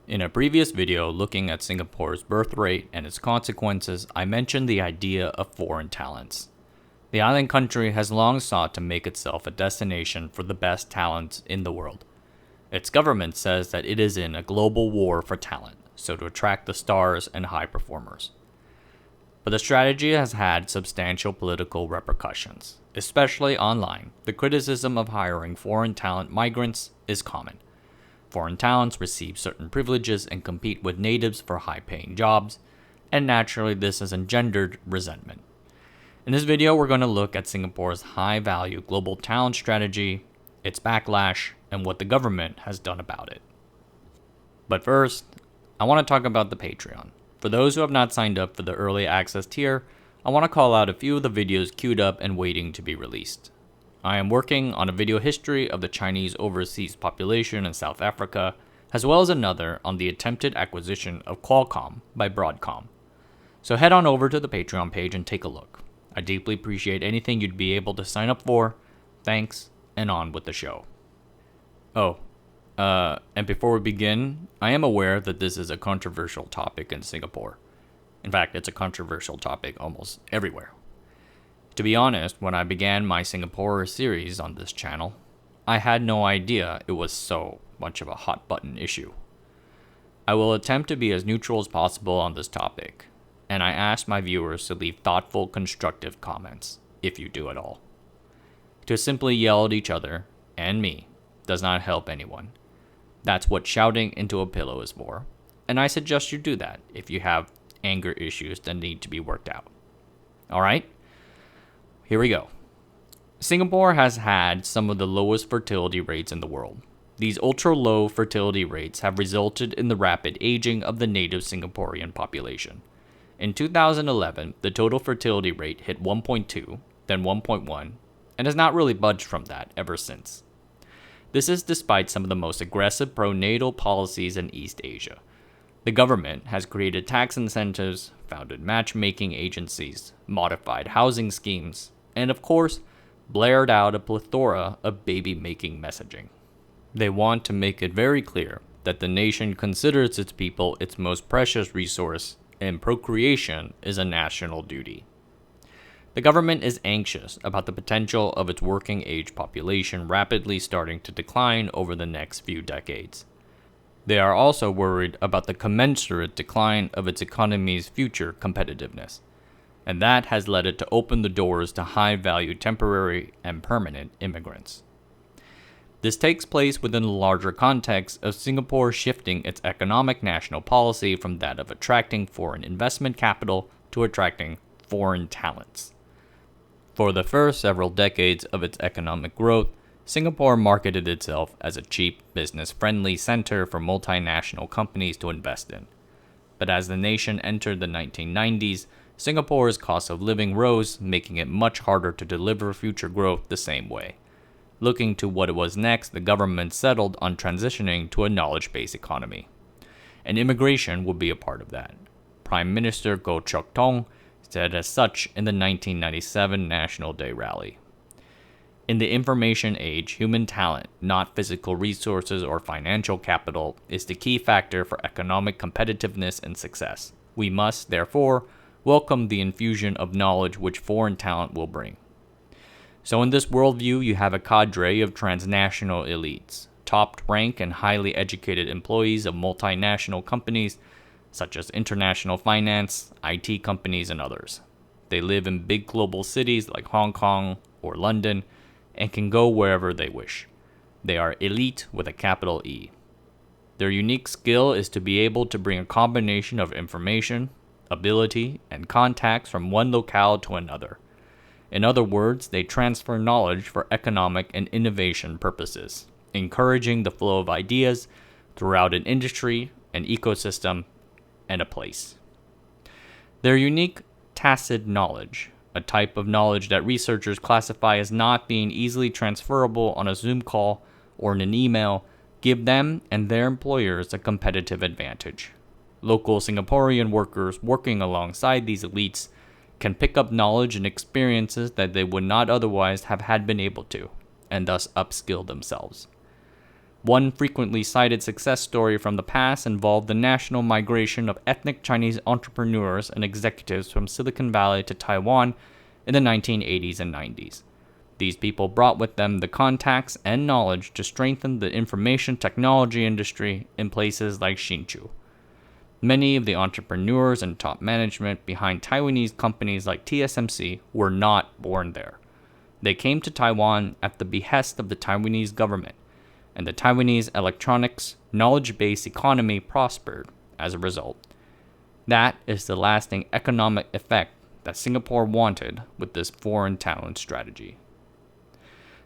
In a previous video looking at Singapore's birth rate and its consequences, I mentioned the idea of foreign talents. The island country has long sought to make itself a destination for the best talents in the world. Its government says that it is in a global war for talent, so to attract the stars and high performers. But the strategy has had substantial political repercussions, especially online. The criticism of hiring foreign talent migrants is common. Foreign talents receive certain privileges and compete with natives for high-paying jobs, and naturally this has engendered resentment. In this video, we're going to look at Singapore's high-value global talent strategy, its backlash, and what the government has done about it. But first, I want to talk about the Patreon. For those who have not signed up for the early access tier, I want to call out a few of the videos queued up and waiting to be released. I am working on a video history of the Chinese overseas population in South Africa, as well as another on the attempted acquisition of Qualcomm by Broadcom. So head on over to the Patreon page and take a look. I deeply appreciate anything you'd be able to sign up for. Thanks, and on with the show. And before we begin, I am aware that this is a controversial topic in Singapore. In fact, it's a controversial topic almost everywhere. To be honest, when I began my Singapore series on this channel, I had no idea it was so much of a hot button issue. I will attempt to be as neutral as possible on this topic, and I ask my viewers to leave thoughtful, constructive comments, if you do at all. To simply yell at each other, and me, does not help anyone. That's what shouting into a pillow is for, and I suggest you do that if you have anger issues that need to be worked out. Alright? Here we go. Singapore has had some of the lowest fertility rates in the world. These ultra-low fertility rates have resulted in the rapid aging of the native Singaporean population. In 2011, the total fertility rate hit 1.2, then 1.1, and has not really budged from that ever since. This is despite some of the most aggressive pro-natal policies in East Asia. The government has created tax incentives, founded matchmaking agencies, modified housing schemes, and of course, blared out a plethora of baby-making messaging. They want to make it very clear that the nation considers its people its most precious resource, and procreation is a national duty. The government is anxious about the potential of its working-age population rapidly starting to decline over the next few decades. They are also worried about the commensurate decline of its economy's future competitiveness, and that has led it to open the doors to high-value temporary and permanent immigrants. This takes place within the larger context of Singapore shifting its economic national policy from that of attracting foreign investment capital to attracting foreign talents. For the first several decades of its economic growth, Singapore marketed itself as a cheap, business-friendly center for multinational companies to invest in. But as the nation entered the 1990s, Singapore's cost of living rose, making it much harder to deliver future growth the same way. Looking to what it was next, the government settled on transitioning to a knowledge-based economy. And immigration would be a part of that. Prime Minister Goh Chok Tong said as such in the 1997 National Day rally. In the information age, human talent, not physical resources or financial capital, is the key factor for economic competitiveness and success. We must, therefore, welcome the infusion of knowledge which foreign talent will bring. So in this worldview, you have a cadre of transnational elites, top-ranked and highly educated employees of multinational companies such as international finance, IT companies, and others. They live in big global cities like Hong Kong or London and can go wherever they wish. They are elite with a capital E. Their unique skill is to be able to bring a combination of information, ability, and contacts from one locale to another. In other words, they transfer knowledge for economic and innovation purposes, encouraging the flow of ideas throughout an industry, an ecosystem, and a place. Their unique tacit knowledge, a type of knowledge that researchers classify as not being easily transferable on a Zoom call or in an email, give them and their employers a competitive advantage. Local Singaporean workers working alongside these elites can pick up knowledge and experiences that they would not otherwise have been able to, and thus upskill themselves. One frequently cited success story from the past involved the national migration of ethnic Chinese entrepreneurs and executives from Silicon Valley to Taiwan in the 1980s and 90s. These people brought with them the contacts and knowledge to strengthen the information technology industry in places like Hsinchu. Many of the entrepreneurs and top management behind Taiwanese companies like TSMC were not born there. They came to Taiwan at the behest of the Taiwanese government, and the Taiwanese electronics knowledge-based economy prospered as a result. That is the lasting economic effect that Singapore wanted with this foreign talent strategy.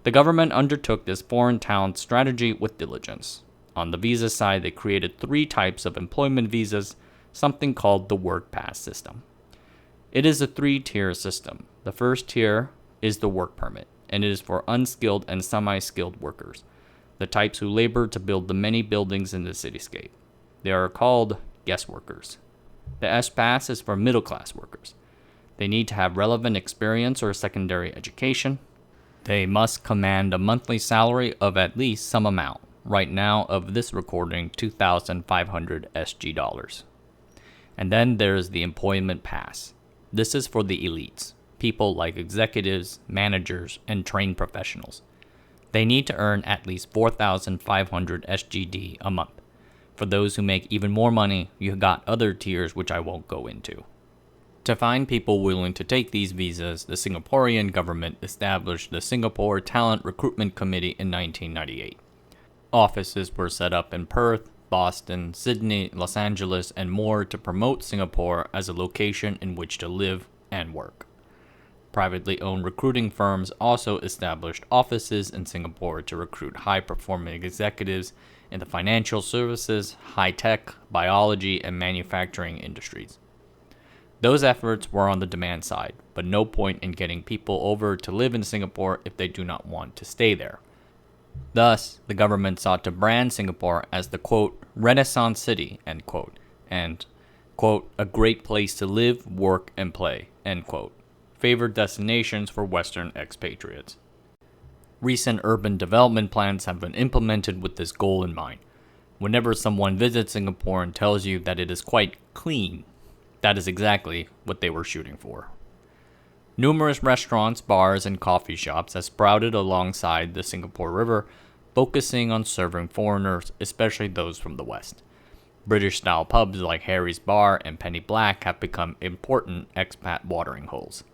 The government undertook this foreign talent strategy with diligence. On the visa side, they created 3 types of employment visas, something called the Work Pass system. It is a 3-tier system. The first tier is the work permit, and it is for unskilled and semi-skilled workers, the types who labor to build the many buildings in the cityscape. They are called guest workers. The S-Pass is for middle-class workers. They need to have relevant experience or secondary education. They must command a monthly salary of at least some amount, right now of this recording 2,500 SG dollars. And then there's the employment pass. This is for the elites, people like executives, managers, and trained professionals. They need to earn at least 4,500 SGD a month. For those who make even more money, you've got other tiers which I won't go into. To find people willing to take these visas, the Singaporean government established the Singapore Talent Recruitment Committee in 1998. Offices were set up in Perth, Boston, Sydney, Los Angeles, and more to promote Singapore as a location in which to live and work. Privately owned recruiting firms also established offices in Singapore to recruit high-performing executives in the financial services, high-tech, biology, and manufacturing industries. Those efforts were on the demand side, but no point in getting people over to live in Singapore if they do not want to stay there. Thus, the government sought to brand Singapore as the, quote, Renaissance city, end quote, and, quote, a great place to live, work, and play, end quote, favored destinations for Western expatriates. Recent urban development plans have been implemented with this goal in mind. Whenever someone visits Singapore and tells you that it is quite clean, that is exactly what they were shooting for. Numerous restaurants, bars, and coffee shops have sprouted alongside the Singapore River, focusing on serving foreigners, especially those from the West. British-style pubs like Harry's Bar and Penny Black have become important expat watering holes.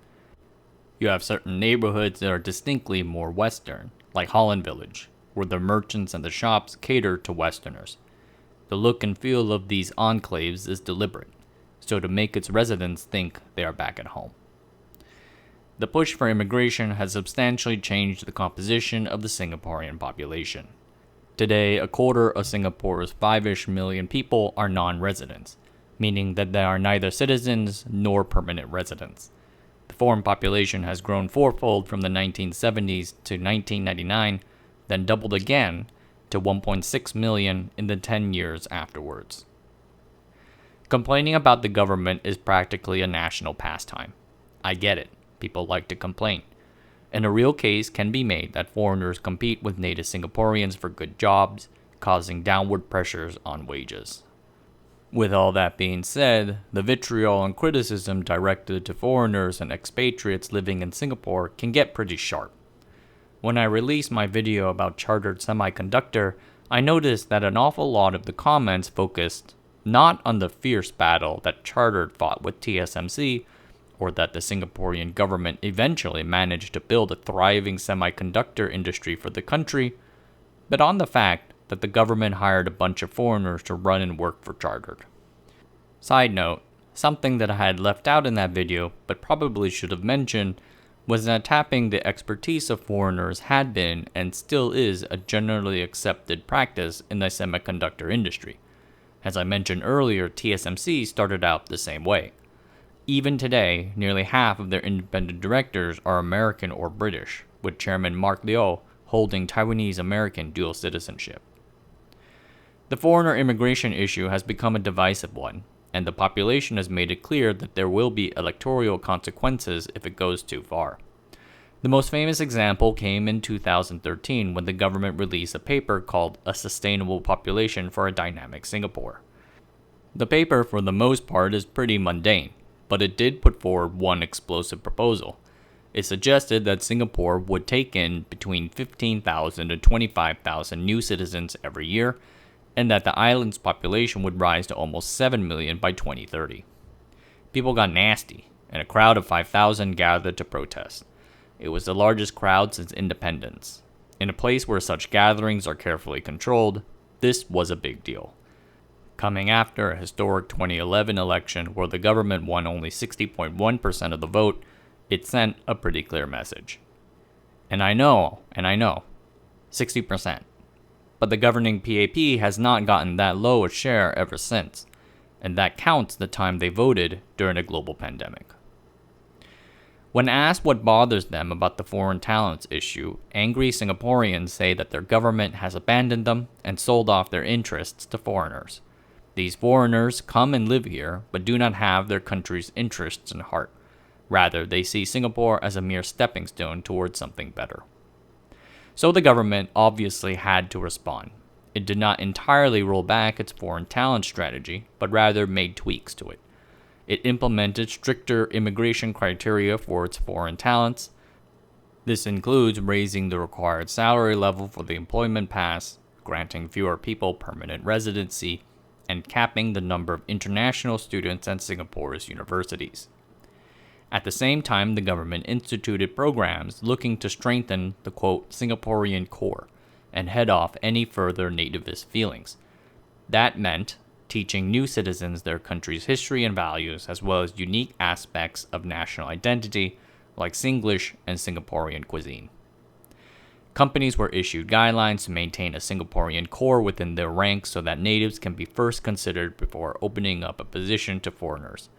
You have certain neighborhoods that are distinctly more Western, like Holland Village, where the merchants and the shops cater to Westerners. The look and feel of these enclaves is deliberate, so to make its residents think they are back at home. The push for immigration has substantially changed the composition of the Singaporean population. Today, a quarter of Singapore's 5-ish million people are non-residents, meaning that they are neither citizens nor permanent residents. The foreign population has grown fourfold from the 1970s to 1999, then doubled again to 1.6 million in the 10 years afterwards. Complaining about the government is practically a national pastime. I get it. People like to complain. And a real case can be made that foreigners compete with native Singaporeans for good jobs, causing downward pressures on wages. With all that being said, the vitriol and criticism directed to foreigners and expatriates living in Singapore can get pretty sharp. When I released my video about chartered semiconductor, I noticed that an awful lot of the comments focused not on the fierce battle that Chartered fought with TSMC, or that the Singaporean government eventually managed to build a thriving semiconductor industry for the country, but on the fact that the government hired a bunch of foreigners to run and work for Chartered. Side note, something that I had left out in that video, but probably should have mentioned, was that tapping the expertise of foreigners had been and still is a generally accepted practice in the semiconductor industry. As I mentioned earlier, TSMC started out the same way. Even today, nearly half of their independent directors are American or British, with Chairman Mark Liu holding Taiwanese-American dual citizenship. The foreigner immigration issue has become a divisive one, and the population has made it clear that there will be electoral consequences if it goes too far. The most famous example came in 2013 when the government released a paper called A Sustainable Population for a Dynamic Singapore. The paper, for the most part, is pretty mundane, but it did put forward one explosive proposal. It suggested that Singapore would take in between 15,000 and 25,000 new citizens every year, and that the island's population would rise to almost 7 million by 2030. People got nasty, and a crowd of 5,000 gathered to protest. It was the largest crowd since independence. In a place where such gatherings are carefully controlled, this was a big deal. Coming after a historic 2011 election where the government won only 60.1% of the vote, it sent a pretty clear message. And I know, 60%. But the governing PAP has not gotten that low a share ever since, and that counts the time they voted during a global pandemic. When asked what bothers them about the foreign talents issue, angry Singaporeans say that their government has abandoned them and sold off their interests to foreigners. These foreigners come and live here, but do not have their country's interests in heart. Rather, they see Singapore as a mere stepping stone towards something better. So the government obviously had to respond. It did not entirely roll back its foreign talent strategy, but rather made tweaks to it. It implemented stricter immigration criteria for its foreign talents. This includes raising the required salary level for the employment pass, granting fewer people permanent residency, and capping the number of international students at Singapore's universities. At the same time, the government instituted programs looking to strengthen the, quote, Singaporean core and head off any further nativist feelings. That meant teaching new citizens their country's history and values, as well as unique aspects of national identity, like Singlish and Singaporean cuisine. Companies were issued guidelines to maintain a Singaporean core within their ranks so that natives can be first considered before opening up a position to foreigners.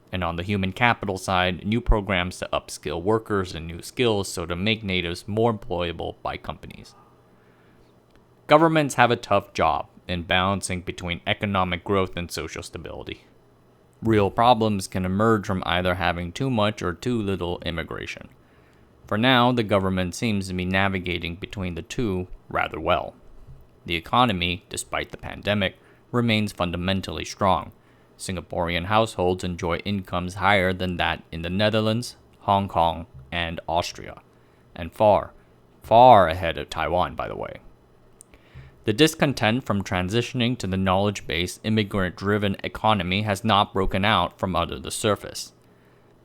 And on the human capital side, new programs to upskill workers in new skills so to make natives more employable by companies. Governments have a tough job in balancing between economic growth and social stability. Real problems can emerge from either having too much or too little immigration. For now, the government seems to be navigating between the two rather well. The economy, despite the pandemic, remains fundamentally strong. Singaporean households enjoy incomes higher than that in the Netherlands, Hong Kong, and Austria, and far, far ahead of Taiwan, by the way. The discontent from transitioning to the knowledge-based, immigrant-driven economy has not broken out from under the surface.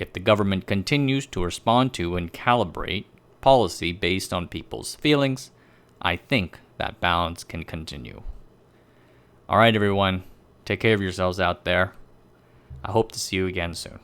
If the government continues to respond to and calibrate policy based on people's feelings, I think that balance can continue. All right, everyone, take care of yourselves out there. I hope to see you again soon.